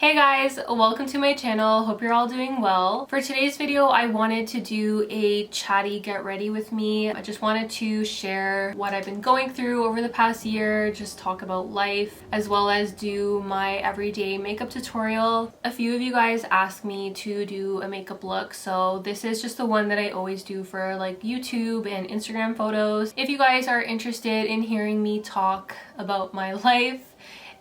Hey guys, welcome to my channel. Hope you're all doing well. For today's video, I wanted to do a chatty get ready with me. I just wanted to share what I've been going through over the past year, just talk about life, as well as do my everyday makeup tutorial. A few of you guys asked me to do a makeup look, so this is just the one that I always do for like YouTube and Instagram photos. If you guys are interested in hearing me talk about my life,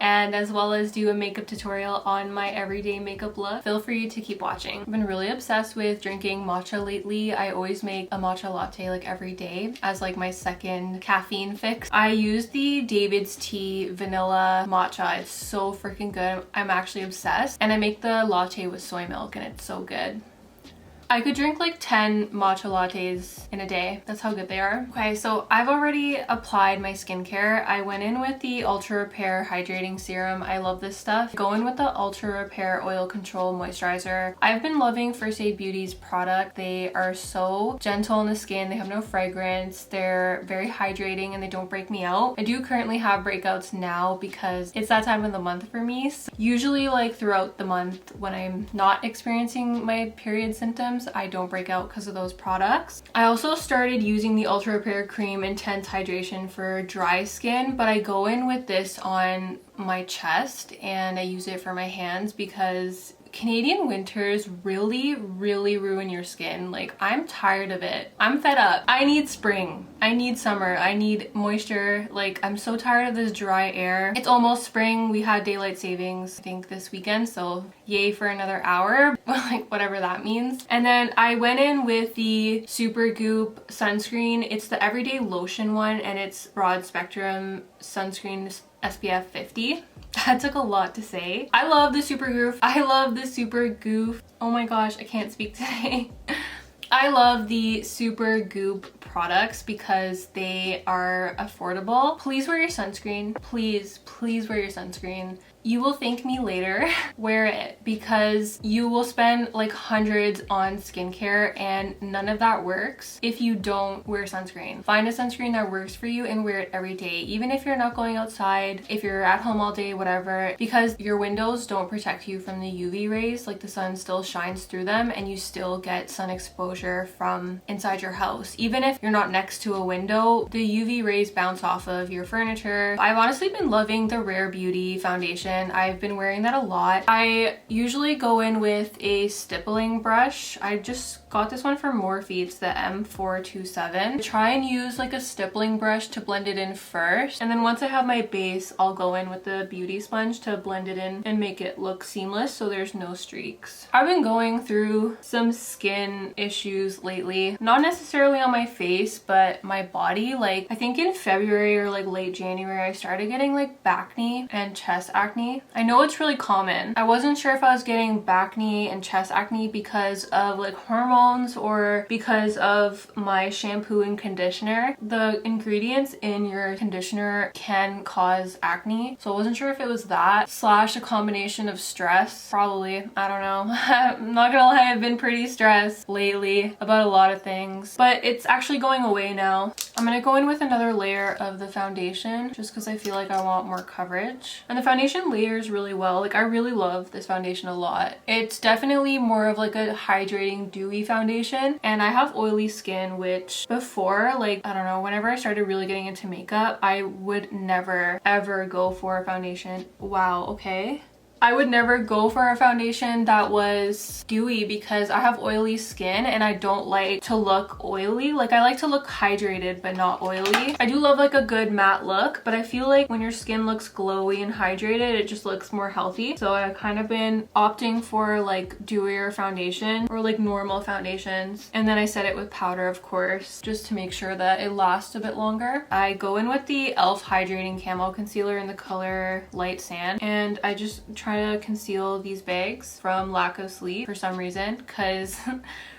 and as well as do a makeup tutorial on my everyday makeup look, feel free to keep watching. I've been really obsessed with drinking matcha lately. I always make a matcha latte like every day as like my second caffeine fix. I use the David's Tea vanilla matcha. It's so freaking good. I'm actually obsessed. And I make the latte with soy milk and it's so good. I could drink like 10 matcha lattes in a day. That's how good they are. Okay, so I've already applied my skincare. I went in with the Ultra Repair Hydrating Serum. I love this stuff. Go in with the Ultra Repair Oil Control Moisturizer. I've been loving First Aid Beauty's product. They are so gentle on the skin. They have no fragrance. They're very hydrating and they don't break me out. I do currently have breakouts now because it's that time of the month for me. So usually like throughout the month when I'm not experiencing my period symptoms, I don't break out because of those products. I also started using the Ultra Repair Cream Intense Hydration for dry skin, but I go in with this on my chest and I use it for my hands because Canadian winters really ruin your skin. Like, I'm tired of it. I'm fed up. I need spring. I need summer. I need moisture. Like, I'm so tired of this dry air. It's almost spring. We had daylight savings, I think, this weekend, so yay for another hour, like whatever that means. And then I went in with the Super Goop sunscreen. It's the everyday lotion one and it's broad spectrum sunscreen SPF 50. That took a lot to say. I love the Super Goop. I love the Super Goop. Oh my gosh, I can't speak today. I love the Super Goop products because they are affordable. Please wear your sunscreen. Please wear your sunscreen. You will thank me later. Wear it because you will spend like hundreds on skincare and none of that works if you don't wear sunscreen. Find a sunscreen that works for you and wear it every day, even if you're not going outside, if you're at home all day, whatever, because your windows don't protect you from the UV rays. Like, the sun still shines through them and you still get sun exposure from inside your house. Even if you're not next to a window, the UV rays bounce off of your furniture. I've honestly been loving the Rare Beauty foundation. I've been wearing that a lot. I usually go in with a stippling brush. I just got this one from Morphe. It's the M427. Try and use like a stippling brush to blend it in first. And then once I have my base, I'll go in with the beauty sponge to blend it in and make it look seamless so there's no streaks. I've been going through some skin issues lately. Not necessarily on my face, but my body. Like, I think in February or like late January, I started getting like acne and chest acne. I know it's really common. I wasn't sure if I was getting acne and chest acne because of like hormones or because of my shampoo and conditioner. The ingredients in your conditioner can cause acne, so I wasn't sure if it was that slash a combination of stress. Probably. I don't know. I'm not gonna lie, I've been pretty stressed lately about a lot of things, but it's actually going away now. I'm gonna go in with another layer of the foundation just because I feel like I want more coverage. And the foundation layers really well. Like, I really love this foundation a lot. It's definitely more of like a hydrating dewy foundation, and I have oily skin, which before, like, I don't know, whenever I started really getting into makeup, I would never ever go for a foundation. Wow, okay. I would never go for a foundation that was dewy because I have oily skin and I don't like to look oily. Like, I like to look hydrated but not oily. I do love like a good matte look, but I feel like when your skin looks glowy and hydrated, it just looks more healthy. So I've kind of been opting for like dewier foundation or like normal foundations. And then I set it with powder, of course, just to make sure that it lasts a bit longer. I go in with the e.l.f. Hydrating Camo Concealer in the color Light Sand, and I just try to conceal these bags from lack of sleep for some reason, because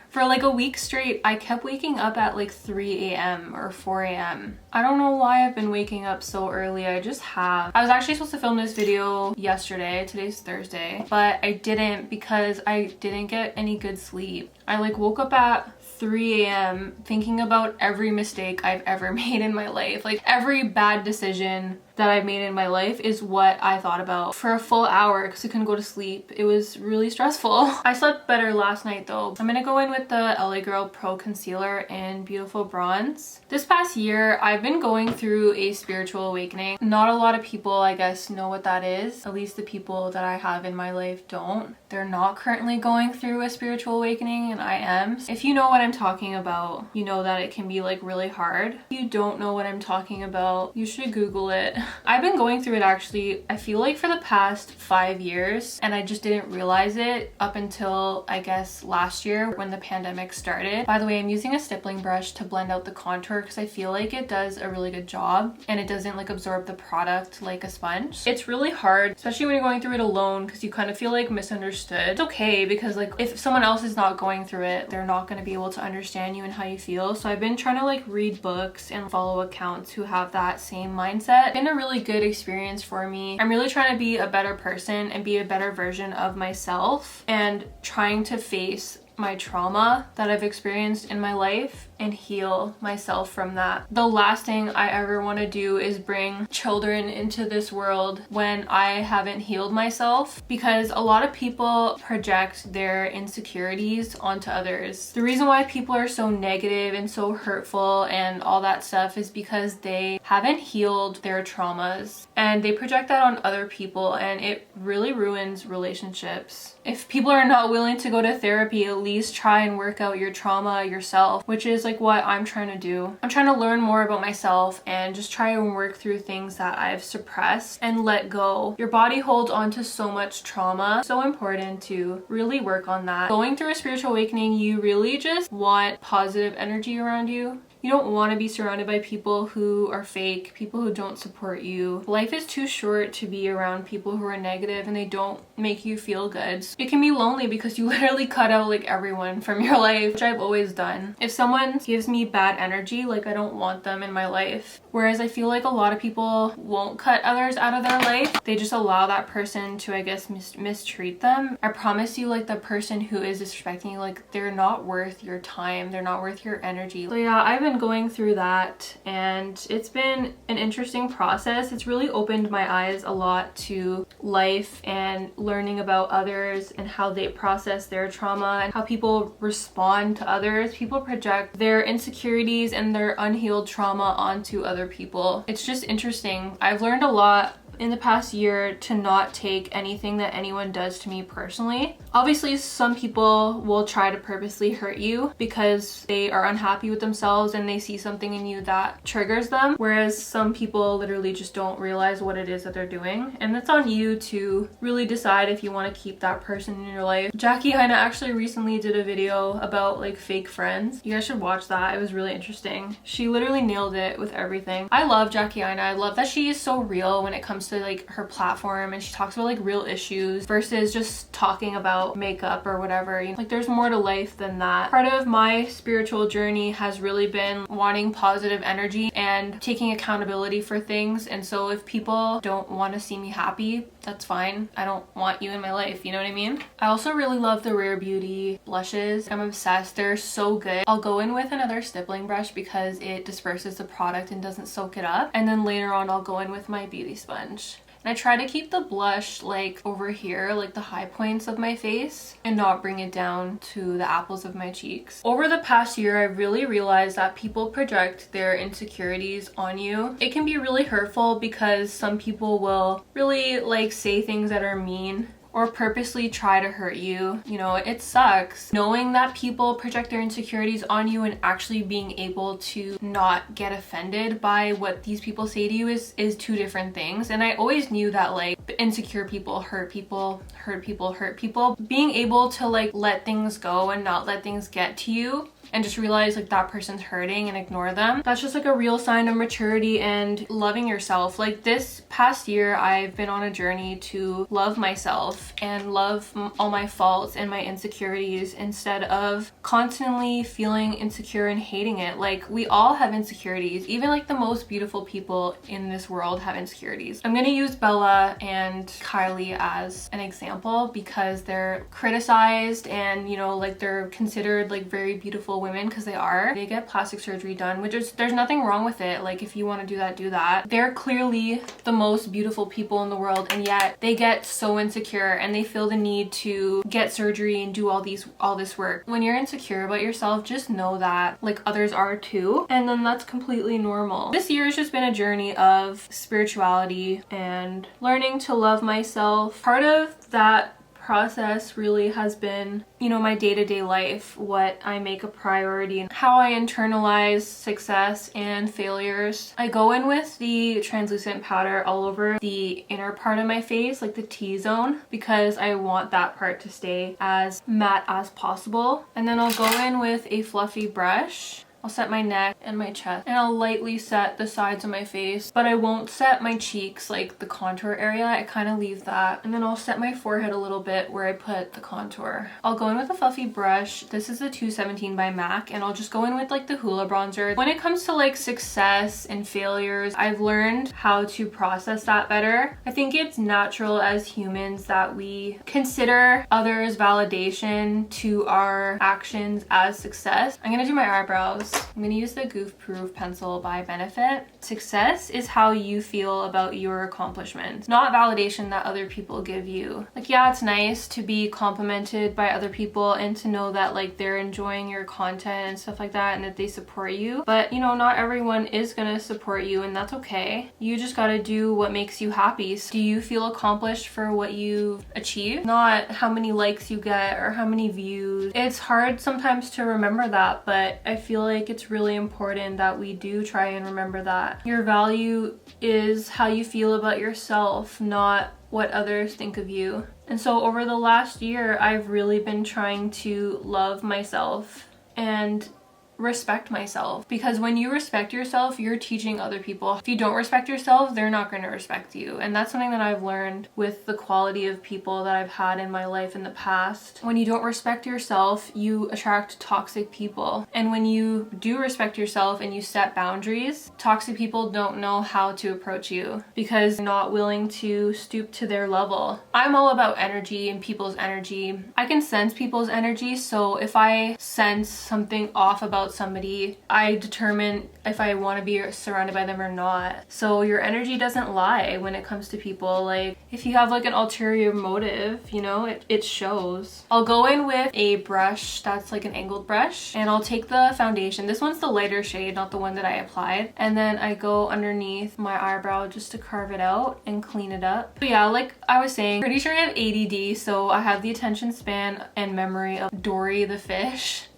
for like a week straight, I kept waking up at like 3 a.m. or 4 a.m. I don't know why I've been waking up so early. I just have. I was actually supposed to film this video yesterday. Today's Thursday, but I didn't because I didn't get any good sleep. I like woke up at 3 a.m. thinking about every mistake I've ever made in my life. Like, every bad decision that I've made in my life is what I thought about for a full hour because I couldn't go to sleep. It was really stressful. I slept better last night though. I'm gonna go in with the LA Girl Pro Concealer in Beautiful Bronze. This past year, I've been going through a spiritual awakening. Not a lot of people, I guess, know what that is. At least the people that I have in my life don't. They're not currently going through a spiritual awakening, and I am. If you know what I'm talking about, you know that it can be like really hard. If you don't know what I'm talking about, you should Google it. I've been going through it actually, I feel like for the past 5 years, and I just didn't realize it up until I guess last year when the pandemic started. By the way, I'm using a stippling brush to blend out the contour because I feel like it does a really good job and it doesn't like absorb the product like a sponge. It's really hard, especially when you're going through it alone, because you kind of feel like misunderstood. It's okay because like if someone else is not going through it, they're not going to be able to understand you and how you feel. So I've been trying to like read books and follow accounts who have that same mindset. It's been a really good experience for me. I'm really trying to be a better person and be a better version of myself and trying to face my trauma that I've experienced in my life and heal myself from that. The last thing I ever want to do is bring children into this world when I haven't healed myself, because a lot of people project their insecurities onto others. The reason why people are so negative and so hurtful and all that stuff is because they haven't healed their traumas and they project that on other people, and it really ruins relationships. If people are not willing to go to therapy, at least try and work out your trauma yourself, which is like what I'm trying to do. I'm trying to learn more about myself and just try and work through things that I've suppressed and let go. Your body holds on to so much trauma. So important to really work on that. Going through a spiritual awakening, you really just want positive energy around you. You don't want to be surrounded by people who are fake, people who don't support you. Life is too short to be around people who are negative and they don't make you feel good. It can be lonely because you literally cut out like everyone from your life, which I've always done. If someone gives me bad energy, like I don't want them in my life. Whereas I feel like a lot of people won't cut others out of their life. They just allow that person to, I guess, mistreat them. I promise you, like the person who is disrespecting you, like they're not worth your time. They're not worth your energy. So yeah, I've been going through that and it's been an interesting process. It's really opened my eyes a lot to life and learning about others and how they process their trauma and how people respond to others. People project their insecurities and their unhealed trauma onto other people. It's just interesting. I've learned a lot in the past year to not take anything that anyone does to me personally. Obviously, some people will try to purposely hurt you because they are unhappy with themselves and they see something in you that triggers them, whereas some people literally just don't realize what it is that they're doing. And it's on you to really decide if you want to keep that person in your life. Jackie Hyna actually recently did a video about like fake friends. You guys should watch that. It was really interesting. She literally nailed it with everything. I love Jackie Hyna. I love that she is so real when it comes to like her platform, and she talks about like real issues versus just talking about makeup or whatever. You know, like there's more to life than that. Part of my spiritual journey has really been wanting positive energy and taking accountability for things. And so if people don't want to see me happy, that's fine. I don't want you in my life, you know what I mean? I also really love the Rare Beauty blushes. I'm obsessed. They're so good. I'll go in with another stippling brush because it disperses the product and doesn't soak it up. And then later on I'll go in with my beauty sponge. And I try to keep the blush like over here, like the high points of my face, and not bring it down to the apples of my cheeks. Over the past year, I really realized that people project their insecurities on you. It can be really hurtful because some people will really like say things that are mean or purposely try to hurt you. You know, it sucks. Knowing that people project their insecurities on you and actually being able to not get offended by what these people say to you is two different things. And I always knew that like insecure people hurt people, hurt people, hurt people. Being able to like let things go and not let things get to you and just realize like that person's hurting and ignore them. That's just like a real sign of maturity and loving yourself. Like this past year, I've been on a journey to love myself and love all my faults and my insecurities instead of constantly feeling insecure and hating it. Like we all have insecurities. Even like the most beautiful people in this world have insecurities. I'm gonna use Bella and Kylie as an example because they're criticized and, you know, like they're considered like very beautiful beautiful women, because they get plastic surgery done, which is, there's nothing wrong with it. Like, if you want to do that, do that. They're clearly the most beautiful people in the world, and yet they get so insecure and they feel the need to get surgery and do all this work. When you're insecure about yourself, just know that like others are too, and then that's completely normal. This year has just been a journey of spirituality and learning to love myself. Part of that process really has been, you know, my day-to-day life, what I make a priority and how I internalize success and failures. I go in with the translucent powder all over the inner part of my face, like the T-zone, because I want that part to stay as matte as possible. And then I'll go in with a fluffy brush. I'll set my neck and my chest, and I'll lightly set the sides of my face, but I won't set my cheeks, like the contour area. I kind of leave that. And then I'll set my forehead a little bit where I put the contour. I'll go in with a fluffy brush. This is the 217 by MAC, and I'll just go in with like the Hoola bronzer. When it comes to like success and failures, I've learned how to process that better. I think it's natural as humans that we consider others' validation to our actions as success. I'm gonna do my eyebrows. I'm gonna use the Goof Proof pencil by Benefit. Success is how you feel about your accomplishments, not validation that other people give you. Like, yeah, it's nice to be complimented by other people and to know that like they're enjoying your content and stuff like that and that they support you. But you know, not everyone is gonna support you, and that's okay. You just gotta do what makes you happy. So do you feel accomplished for what you've achieved? Not how many likes you get or how many views. It's hard sometimes to remember that, but I feel like it's really important that we do try and remember that. Your value is how you feel about yourself, not what others think of you. And so over the last year, I've really been trying to love myself and respect myself, because when you respect yourself, you're teaching other people. If you don't respect yourself, they're not going to respect you. And that's something that I've learned with the quality of people that I've had in my life in the past. When you don't respect yourself, you attract toxic people. And when you do respect yourself and you set boundaries, toxic people don't know how to approach you because you're not willing to stoop to their level. I'm all about energy and people's energy. I can sense people's energy, so if I sense something off about somebody, I determine if I want to be surrounded by them or not. So your energy doesn't lie when it comes to people. Like, if you have like an ulterior motive, you know, it shows. I'll go in with a brush that's like an angled brush, and I'll take the foundation. This one's the lighter shade, not the one that I applied. And then I go underneath my eyebrow just to carve it out and clean it up. But yeah, like I was saying, pretty sure I have ADD, so I have the attention span and memory of Dory the fish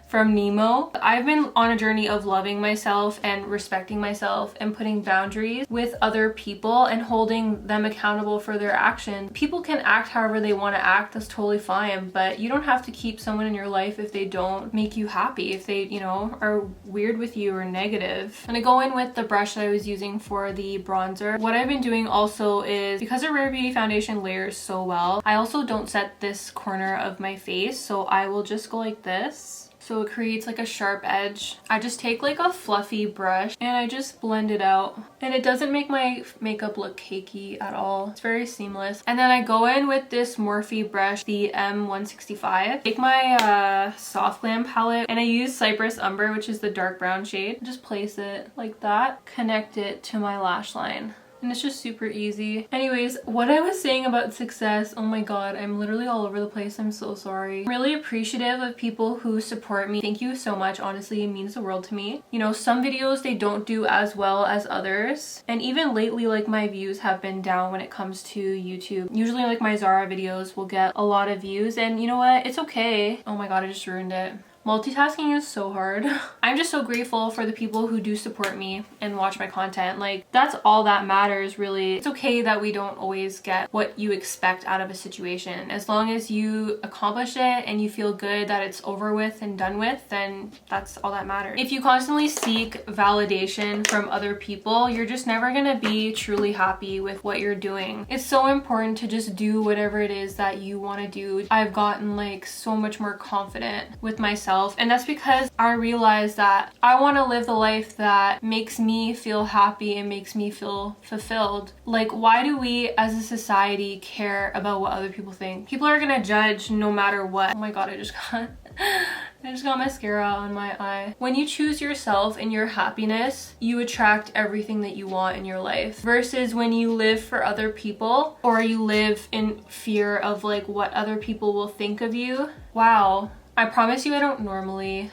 from Nemo. I've been on a journey of loving myself and respecting myself and putting boundaries with other people and holding them accountable for their actions. People can act however they want to act, that's totally fine, but you don't have to keep someone in your life if they don't make you happy, if they, you know, are weird with you or negative. And I go in with the brush that I was using for the bronzer. What I've been doing also is, because a Rare Beauty foundation layers so well, I also don't set this corner of my face, so I will just go like this. So it creates like a sharp edge. I just take like a fluffy brush and I just blend it out. And it doesn't make my makeup look cakey at all. It's very seamless. And then I go in with this Morphe brush, the M165. Take my Soft Glam palette and I use Cypress Umber, which is the dark brown shade. Just place it like that. Connect it to my lash line. And it's just super easy. Anyways, what I was saying about success, oh my god, I'm literally all over the place. I'm so sorry. I'm really appreciative of people who support me. Thank you so much. Honestly, it means the world to me. You know, some videos, they don't do as well as others. And even lately, like, my views have been down when it comes to YouTube. Usually, like, my Zara videos will get a lot of views. And you know what? It's okay. Oh my god, I just ruined it. Multitasking is so hard. I'm just so grateful for the people who do support me and watch my content. Like, that's all that matters, really. It's okay that we don't always get what you expect out of a situation. As long as you accomplish it and you feel good that it's over with and done with, then that's all that matters. If you constantly seek validation from other people, you're just never gonna be truly happy with what you're doing. It's so important to just do whatever it is that you want to do. I've gotten like so much more confident with myself, and that's because I realized that I want to live the life that makes me feel happy and makes me feel fulfilled. Like, why do we as a society care about what other people think? People are gonna judge no matter what. Oh my god, I just got I just got mascara on my eye. When you choose yourself and your happiness, you attract everything that you want in your life. Versus when you live for other people or you live in fear of like what other people will think of you. Wow. I promise you I don't normally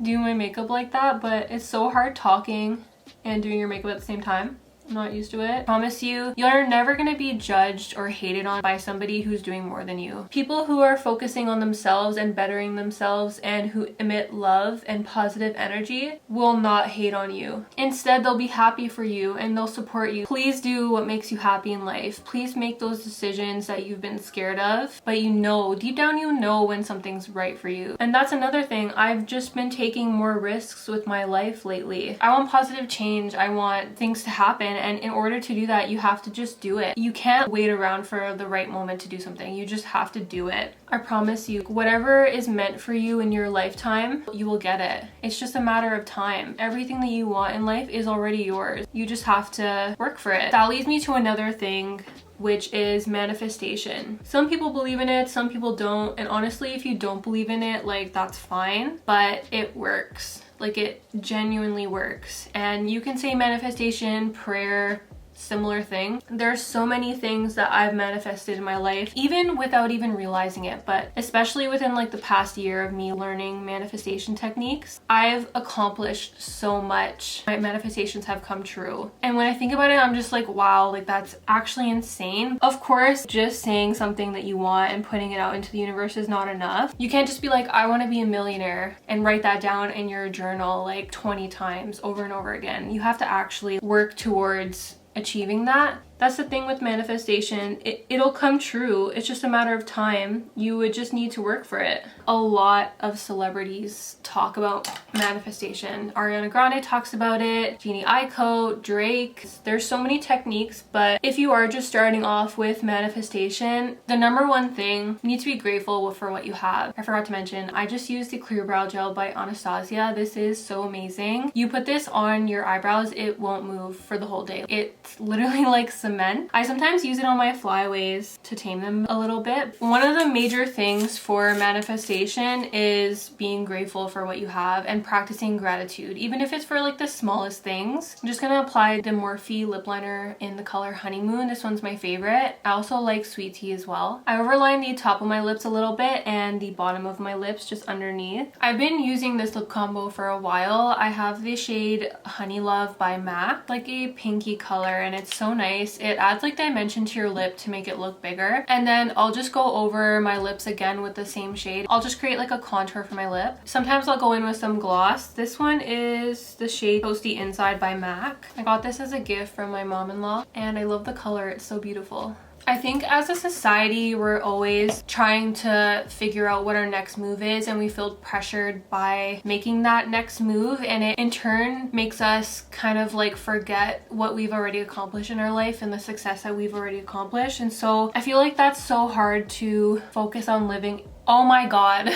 do my makeup like that, but it's so hard talking and doing your makeup at the same time. I'm not used to it. I promise you, you're never gonna be judged or hated on by somebody who's doing more than you. People who are focusing on themselves and bettering themselves and who emit love and positive energy will not hate on you. Instead, they'll be happy for you and they'll support you. Please do what makes you happy in life. Please make those decisions that you've been scared of, but you know, deep down you know when something's right for you. And that's another thing. I've just been taking more risks with my life lately. I want positive change. I want things to happen. And in order to do that, you have to just do it. You can't wait around for the right moment to do something. You just have to do it. I promise you, whatever is meant for you in your lifetime, you will get it. It's just a matter of time. Everything that you want in life is already yours. You just have to work for it. That leads me to another thing, which is manifestation. Some people believe in it, some people don't. And honestly, if you don't believe in it, like that's fine, but it works. Like it genuinely works. And you can say manifestation, prayer, similar thing. There's so many things that I've manifested in my life, even without even realizing it, but especially within like the past year of me learning manifestation techniques, I've accomplished so much. My manifestations have come true. And when I think about it, I'm just like, wow, like that's actually insane. Of course, just saying something that you want and putting it out into the universe is not enough. You can't just be like, I want to be a millionaire and write that down in your journal like 20 times over and over again. You have to actually work towards achieving that. That's the thing with manifestation. It'll come true. It's just a matter of time. You would just need to work for it. A lot of celebrities talk about manifestation. Ariana Grande talks about it, Jeannie Aiko, Drake. There's so many techniques, but if you are just starting off with manifestation, the number one thing, you need to be grateful for what you have. I forgot to mention, I just used the Clear Brow Gel by Anastasia. This is so amazing. You put this on your eyebrows, it won't move for the whole day. It's literally like cement. I sometimes use it on my flyaways to tame them a little bit. One of the major things for manifestation is being grateful for what you have and practicing gratitude, even if it's for like the smallest things. I'm just gonna apply the Morphe lip liner in the color Honeymoon. This one's my favorite. I also like Sweet Tea as well. I overline the top of my lips a little bit and the bottom of my lips just underneath. I've been using this lip combo for a while. I have the shade Honey Love by MAC, like a pinky color, and it's so nice. It adds like dimension to your lip to make it look bigger. And then I'll just go over my lips again with the same shade. I'll just create like a contour for my lip. Sometimes I'll go in with some gloss. This one is the shade Toasty Inside by MAC. I got this as a gift from my mom-in-law and I love the color. It's so beautiful. I think as a society, we're always trying to figure out what our next move is, and we feel pressured by making that next move, and it in turn makes us kind of like forget what we've already accomplished in our life and the success that we've already accomplished. And so I feel like that's so hard to focus on living. Oh my god.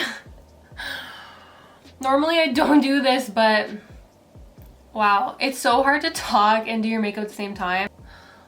Normally I don't do this, but wow, it's so hard to talk and do your makeup at the same time.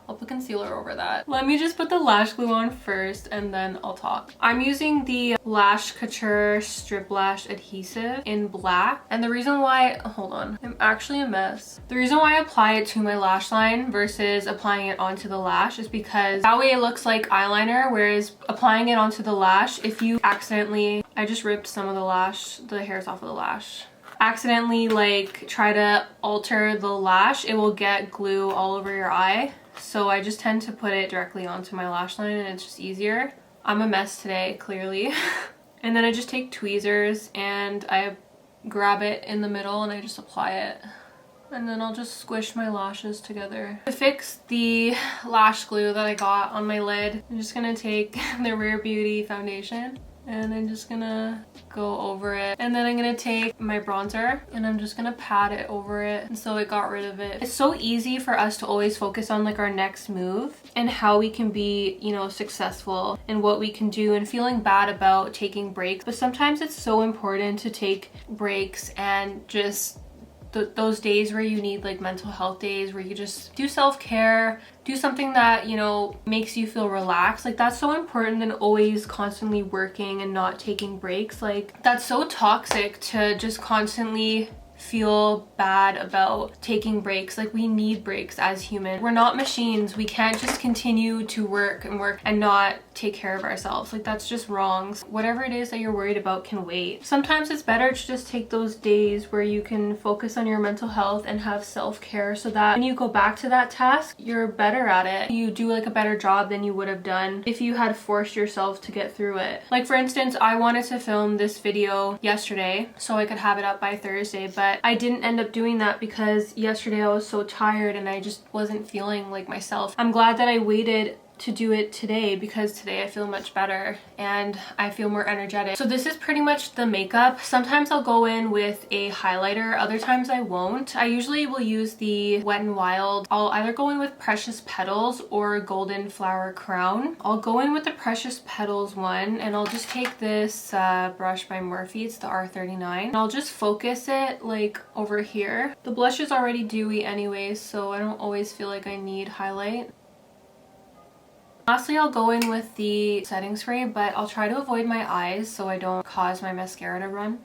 I'll put concealer over that. Let me just put the lash glue on first and then I'll talk. I'm using the Lash Couture Strip Lash Adhesive in black. And the reason why, hold on, I'm actually a mess. The reason why I apply it to my lash line versus applying it onto the lash is because that way it looks like eyeliner, whereas applying it onto the lash, if you accidentally, I just ripped some of the hairs off of the lash. Accidentally like try to alter the lash, it will get glue all over your eye. So I just tend to put it directly onto my lash line and it's just easier. I'm a mess today, clearly. And then I just take tweezers and I grab it in the middle and I just apply it. And then I'll just squish my lashes together. To fix the lash glue that I got on my lid, I'm just gonna take the Rare Beauty foundation and I'm just gonna go over it. And then I'm gonna take my bronzer and I'm just gonna pat it over it. And so it got rid of it. It's so easy for us to always focus on like our next move and how we can be, you know, successful and what we can do and feeling bad about taking breaks. But sometimes it's so important to take breaks and just those days where you need like mental health days, where you just do self-care, do something that, you know, makes you feel relaxed. Like that's so important than always constantly working and not taking breaks. Like that's so toxic to just constantly feel bad about taking breaks. Like we need breaks as humans. We're not machines. We can't just continue to work and not take care of ourselves. Like that's just wrong. So whatever it is that you're worried about can wait. Sometimes it's better to just take those days where you can focus on your mental health and have self-care, so that when you go back to that task, you're better at it. You do like a better job than you would have done if you had forced yourself to get through it. Like for instance, I wanted to film this video yesterday so I could have it up by Thursday, but I didn't end up doing that because yesterday I was so tired and I just wasn't feeling like myself. I'm glad that I waited to do it today, because today I feel much better and I feel more energetic. So this is pretty much the makeup. Sometimes I'll go in with a highlighter, other times I won't. I usually will use the Wet n Wild. I'll either go in with Precious Petals or Golden Flower Crown. I'll go in with the Precious Petals one, and I'll just take this brush by Morphe. It's the R39. And I'll just focus it like over here. The blush is already dewy anyways, so I don't always feel like I need highlight. Lastly, I'll go in with the setting spray, but I'll try to avoid my eyes so I don't cause my mascara to run.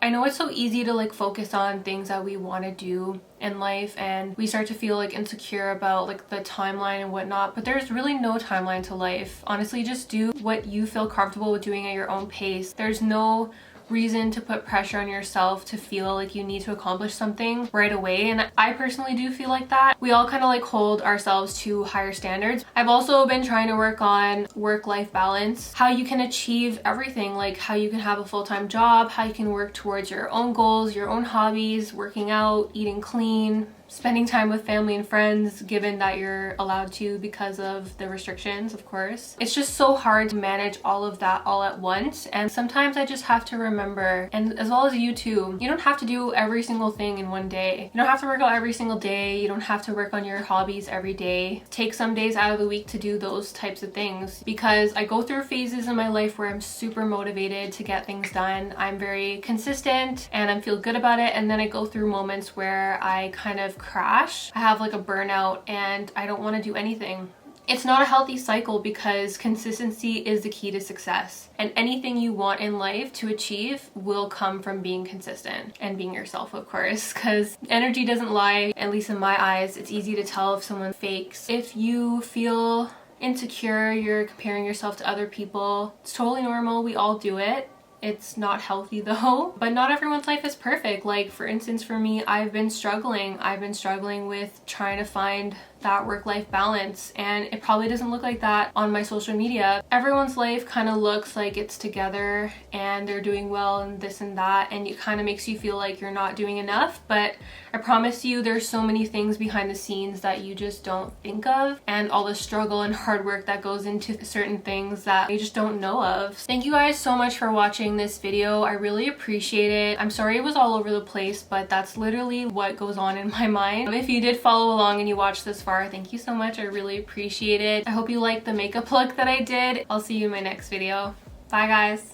I know it's so easy to like focus on things that we want to do in life, and we start to feel like insecure about like the timeline and whatnot, but there's really no timeline to life. Honestly, just do what you feel comfortable with doing at your own pace. There's no reason to put pressure on yourself to feel like you need to accomplish something right away, and I personally do feel like that. We all kind of like hold ourselves to higher standards. I've also been trying to work on work-life balance, how you can achieve everything, like how you can have a full-time job, how you can work towards your own goals, your own hobbies, working out, eating clean, spending time with family and friends, given that you're allowed to because of the restrictions, of course. It's just so hard to manage all of that all at once, and sometimes I just have to remember, and as well as you too, you don't have to do every single thing in one day. You don't have to work out every single day. You don't have to work on your hobbies every day. Take some days out of the week to do those types of things, because I go through phases in my life where I'm super motivated to get things done. I'm very consistent and I feel good about it, and then I go through moments where I kind of crash. I have like a burnout and I don't want to do anything. It's not a healthy cycle, because consistency is the key to success, and anything you want in life to achieve will come from being consistent and being yourself, of course, because energy doesn't lie. At least in my eyes, it's easy to tell if someone fakes. If you feel insecure, you're comparing yourself to other people, it's totally normal. We all do it. It's not healthy though, but not everyone's life is perfect. Like for instance, for me, I've been struggling with trying to find that work-life balance, and it probably doesn't look like that on my social media. Everyone's life kind of looks like it's together and they're doing well and this and that, and it kind of makes you feel like you're not doing enough, but I promise you there's so many things behind the scenes that you just don't think of, and all the struggle and hard work that goes into certain things that you just don't know of. Thank you guys so much for watching this video. I really appreciate it. I'm sorry it was all over the place, but that's literally what goes on in my mind. If you did follow along and you watched this far, thank you so much. I really appreciate it. I hope you liked the makeup look that I did. I'll see you in my next video. Bye guys.